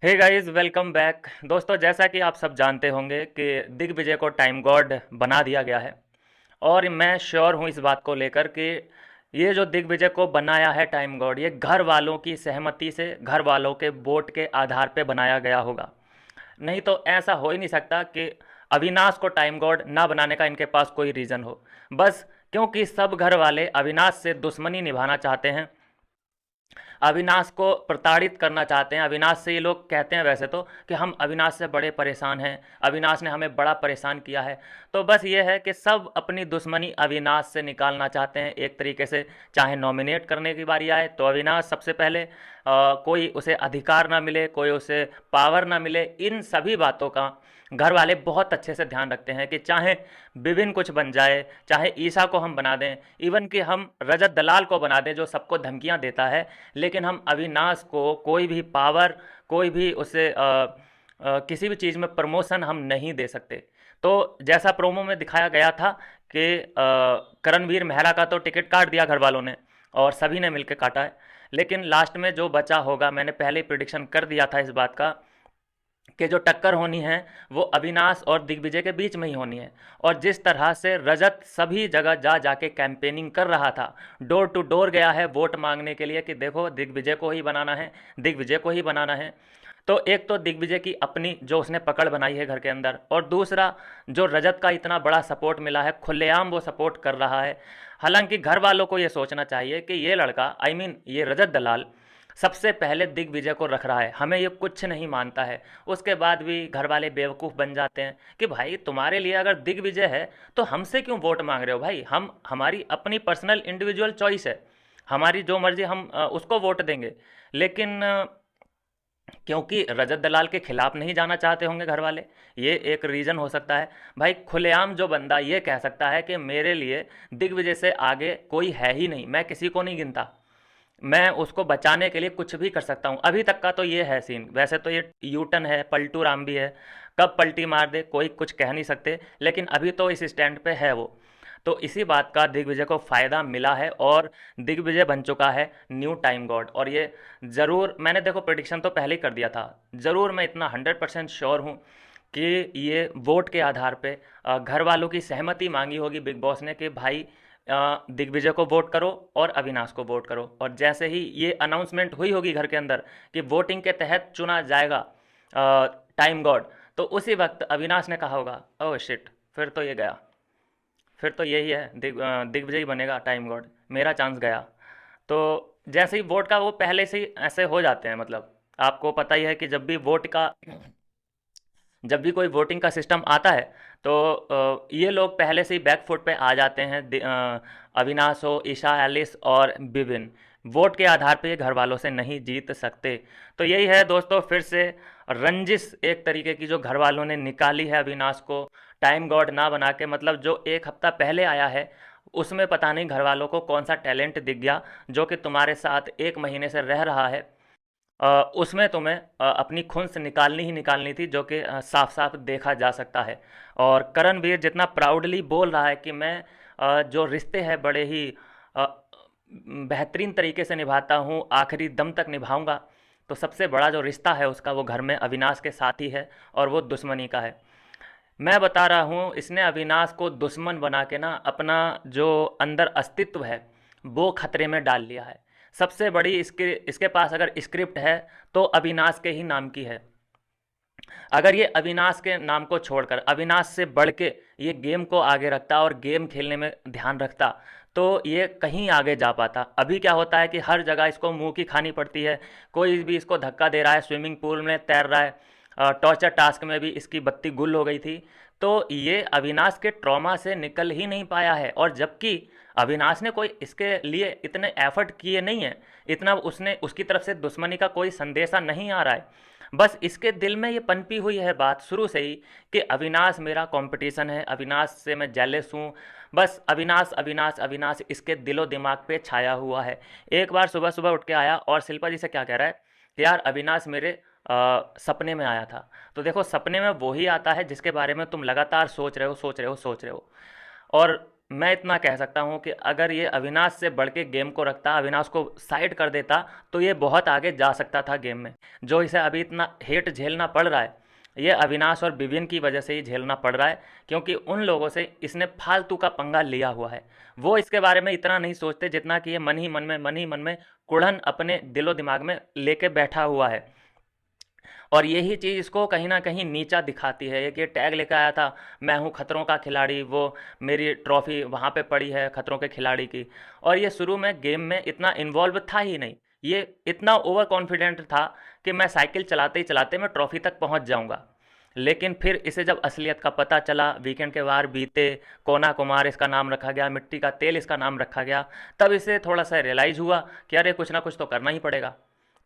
Hey guys, welcome back. दोस्तों, जैसा कि आप सब जानते होंगे कि दिग्विजय को टाइम गॉड बना दिया गया है। और मैं श्योर हूँ इस बात को लेकर कि ये जो दिग्विजय को बनाया है टाइम गॉड, ये घर वालों की सहमति से, घर वालों के वोट के आधार पे बनाया गया होगा। नहीं तो ऐसा हो ही नहीं सकता कि अविनाश को टाइम गॉड ना बनाने का इनके पास कोई रीज़न हो। बस क्योंकि सब घर वाले अविनाश से दुश्मनी निभाना चाहते हैं, अविनाश को प्रताड़ित करना चाहते हैं। अविनाश से ये लोग कहते हैं वैसे तो कि हम अविनाश से बड़े परेशान हैं, अविनाश ने हमें बड़ा परेशान किया है। तो बस ये है कि सब अपनी दुश्मनी अविनाश से निकालना चाहते हैं एक तरीके से। चाहे नॉमिनेट करने की बारी आए तो अविनाश सबसे पहले, कोई उसे अधिकार ना मिले, कोई उसे पावर ना मिले, इन सभी बातों का घर वाले बहुत अच्छे से ध्यान रखते हैं कि चाहे विभिन्न कुछ बन जाए, चाहे ईसा को हम बना दें, इवन कि हम रजत दलाल को बना दें जो सबको धमकियां देता है, लेकिन हम अविनाश को कोई भी पावर, कोई भी उसे किसी भी चीज़ में प्रमोशन हम नहीं दे सकते। तो जैसा प्रोमो में दिखाया गया था कि करणवीर मेहरा का तो टिकट काट दिया घर वालों ने और सभी ने मिलकर काटा है, लेकिन लास्ट में जो बचा होगा, मैंने पहले ही प्रिडिक्शन कर दिया था इस बात का कि जो टक्कर होनी है वो अविनाश और दिग्विजय के बीच में ही होनी है। और जिस तरह से रजत सभी जगह जा जाके कैंपेनिंग कर रहा था, डोर टू डोर गया है वोट मांगने के लिए कि देखो दिग्विजय को ही बनाना है, दिग्विजय को ही बनाना है। तो एक तो दिग्विजय की अपनी जो उसने पकड़ बनाई है घर के अंदर, और दूसरा जो रजत का इतना बड़ा सपोर्ट मिला है, खुलेआम वो सपोर्ट कर रहा है। हालांकि घर वालों को ये सोचना चाहिए कि ये लड़का, आई मीन ये रजत दलाल, सबसे पहले दिग्विजय को रख रहा है, हमें ये कुछ नहीं मानता है। उसके बाद भी घर वाले बेवकूफ़ बन जाते हैं कि भाई तुम्हारे लिए अगर दिग्विजय है तो हमसे क्यों वोट मांग रहे हो भाई, हम हमारी अपनी पर्सनल इंडिविजुअल चॉइस है, हमारी जो मर्जी हम उसको वोट देंगे। लेकिन क्योंकि रजत दलाल के खिलाफ नहीं जाना चाहते होंगे घर वाले, ये एक रीज़न हो सकता है। भाई खुलेआम जो बंदा ये कह सकता है कि मेरे लिए दिग्विजय से आगे कोई है ही नहीं, मैं किसी को नहीं गिनता, मैं उसको बचाने के लिए कुछ भी कर सकता हूँ। अभी तक का तो ये है सीन। वैसे तो ये यूटन है, पलटू राम भी है, कब पलटी मार दे कोई कुछ कह नहीं सकते, लेकिन अभी तो इस स्टैंड पे है वो। तो इसी बात का दिग्विजय को फ़ायदा मिला है और दिग्विजय बन चुका है न्यू टाइम गॉड। और ये ज़रूर, मैंने देखो प्रेडिक्शन तो पहले ही कर दिया था, ज़रूर मैं इतना 100% श्योर हूँ कि ये वोट के आधार पे घर वालों की सहमति मांगी होगी बिग बॉस ने कि भाई दिग्विजय को वोट करो और अविनाश को वोट करो। और जैसे ही ये अनाउंसमेंट हुई होगी घर के अंदर कि वोटिंग के तहत चुना जाएगा टाइम गॉड, तो उसी वक्त अविनाश ने कहा होगा ओह शिट, फिर तो ये गया, फिर तो यही है, दिग्विजय ही बनेगा टाइम गॉड, मेरा चांस गया। तो जैसे ही वोट का, वो पहले से ही ऐसे हो जाते हैं, मतलब आपको पता ही है कि जब भी कोई वोटिंग का सिस्टम आता है तो ये लोग पहले से ही बैक फुट पे आ जाते हैं। अविनाश हो, ईशा, एलिस और बिबिन, वोट के आधार पे ये घर वालों से नहीं जीत सकते। तो यही है दोस्तों, फिर से रंजिश एक तरीके की जो घर वालों ने निकाली है अविनाश को टाइम गॉड ना बना के, मतलब जो एक हफ्ता पहले आया है उसमें पता नहीं घर वालों को कौन सा टैलेंट दिख गया, जो कि तुम्हारे साथ एक महीने से रह रहा है। उसमें तुम्हें अपनी खुंस निकालनी ही निकालनी थी, जो कि साफ साफ देखा जा सकता है। और करणवीर जितना प्राउडली बोल रहा है कि मैं जो रिश्ते हैं बड़े ही अ, बेहतरीन तरीके से निभाता हूँ, आखिरी दम तक निभाऊंगा, तो सबसे बड़ा जो रिश्ता है उसका वो घर में अविनाश के साथ ही है, और वो दुश्मनी का है। मैं बता रहा हूँ, इसने अविनाश को दुश्मन बना के ना अपना जो अंदर अस्तित्व है वो खतरे में डाल लिया है। सबसे बड़ी इसके इसके पास अगर स्क्रिप्ट है तो अविनाश के ही नाम की है। अगर ये अविनाश के नाम को छोड़कर अविनाश से बढ़ के ये गेम को आगे रखता और गेम खेलने में ध्यान रखता तो ये कहीं आगे जा पाता। अभी क्या होता है कि हर जगह इसको मुंह की खानी पड़ती है, कोई भी इसको धक्का दे रहा है, स्विमिंग पूल में तैर रहा है, टॉर्चर टास्क में भी इसकी बत्ती गुल हो गई थी। तो ये अविनाश के ट्रॉमा से निकल ही नहीं पाया है, और जबकि अविनाश ने कोई इसके लिए इतने एफर्ट किए नहीं है, इतना उसने उसकी तरफ से दुश्मनी का कोई संदेशा नहीं आ रहा है। बस इसके दिल में ये पनपी हुई है बात शुरू से ही कि अविनाश मेरा कंपटीशन है, अविनाश से मैं जेलस हूँ। बस अविनाश अविनाश अविनाश इसके दिलो दिमाग पे छाया हुआ है। एक बार सुबह सुबह उठ के आया और शिल्पा जी से क्या कह रहा है कि यार अविनाश मेरे सपने में आया था। तो देखो, सपने में वही आता है जिसके बारे में तुम लगातार सोच रहे हो, सोच रहे हो, सोच रहे हो। और मैं इतना कह सकता हूँ कि अगर ये अविनाश से बढ़ के गेम को रखता, अविनाश को साइड कर देता, तो ये बहुत आगे जा सकता था गेम में। जो इसे अभी इतना हेट झेलना पड़ रहा है, ये अविनाश और विविन की वजह से ही झेलना पड़ रहा है, क्योंकि उन लोगों से इसने फालतू का पंगा लिया हुआ है। वो इसके बारे में इतना नहीं सोचते जितना कि ये मन ही मन में कुड़न अपने दिलो दिमाग में लेके बैठा हुआ है। और यही चीज़ इसको कहीं न कहीं नीचा दिखाती है। एक ये टैग लेकर आया था, मैं हूँ खतरों का खिलाड़ी, वो मेरी ट्रॉफ़ी वहाँ पे पड़ी है खतरों के खिलाड़ी की। और ये शुरू में गेम में इतना इन्वॉल्व था ही नहीं। ये इतना ओवर कॉन्फिडेंट था कि मैं साइकिल चलाते ही चलाते मैं ट्रॉफ़ी तक पहुँच जाऊँगा। लेकिन फिर इसे जब असलियत का पता चला, वीकेंड के वार बीते, कोना कुमार इसका नाम रखा गया, मिट्टी का तेल इसका नाम रखा गया, तब इसे थोड़ा-सा रियलाइज़ हुआ कि अरे कुछ ना कुछ तो करना ही पड़ेगा।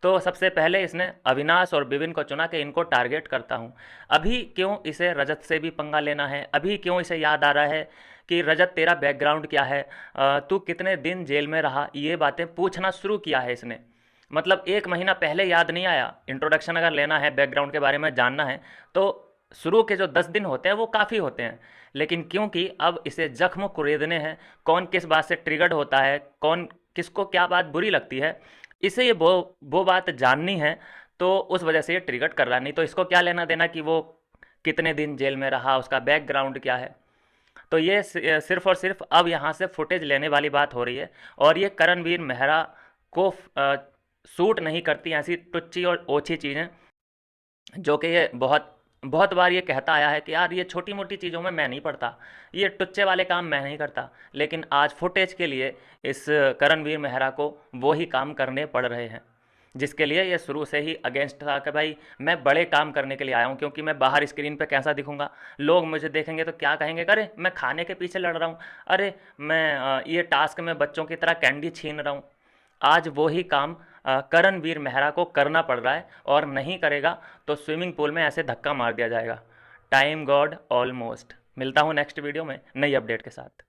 तो सबसे पहले इसने अविनाश और विविन को चुना कि इनको टारगेट करता हूँ। अभी क्यों इसे रजत से भी पंगा लेना है? अभी क्यों इसे याद आ रहा है कि रजत तेरा बैकग्राउंड क्या है? तू कितने दिन जेल में रहा? ये बातें पूछना शुरू किया है इसने। मतलब 1 महीना पहले याद नहीं आया। इंट्रोडक्शन अगर लेना है, बैकग्राउंड के बारे में जानना है, तो शुरू के जो 10 दिन होते हैं वो काफ़ी होते हैं। लेकिन क्योंकि अब इसे ज़ख्म कुरेदने हैं, कौन किस बात से ट्रिगर्ड होता है, कौन किसको क्या बात बुरी लगती है, इसे ये वो बात जाननी है, तो उस वजह से ये ट्रिगर्ड कर रहा है। नहीं तो इसको क्या लेना देना कि वो कितने दिन जेल में रहा, उसका बैकग्राउंड क्या है। तो ये सिर्फ और सिर्फ अब यहाँ से फुटेज लेने वाली बात हो रही है। और ये करणवीर मेहरा को सूट नहीं करती ऐसी टुच्ची और ओछी चीज़ें, जो कि ये बहुत बहुत बार ये कहता आया है कि यार ये छोटी मोटी चीज़ों में मैं नहीं पड़ता, ये टुच्चे वाले काम मैं नहीं करता। लेकिन आज फुटेज के लिए इस करणवीर मेहरा को वो ही काम करने पड़ रहे हैं, जिसके लिए ये शुरू से ही अगेंस्ट था कि भाई मैं बड़े काम करने के लिए आया हूँ, क्योंकि मैं बाहर स्क्रीन पे कैसा दिखूंगा, लोग मुझे देखेंगे तो क्या कहेंगे, अरे मैं खाने के पीछे लड़ रहा हूँ, अरे मैं ये टास्क में बच्चों की तरह कैंडी छीन रहा हूँ। आज वो ही काम करणवीर मेहरा को करना पड़ रहा है, और नहीं करेगा तो स्विमिंग पूल में ऐसे धक्का मार दिया जाएगा। Time God almost. मिलता हूँ नेक्स्ट वीडियो में नई अपडेट के साथ।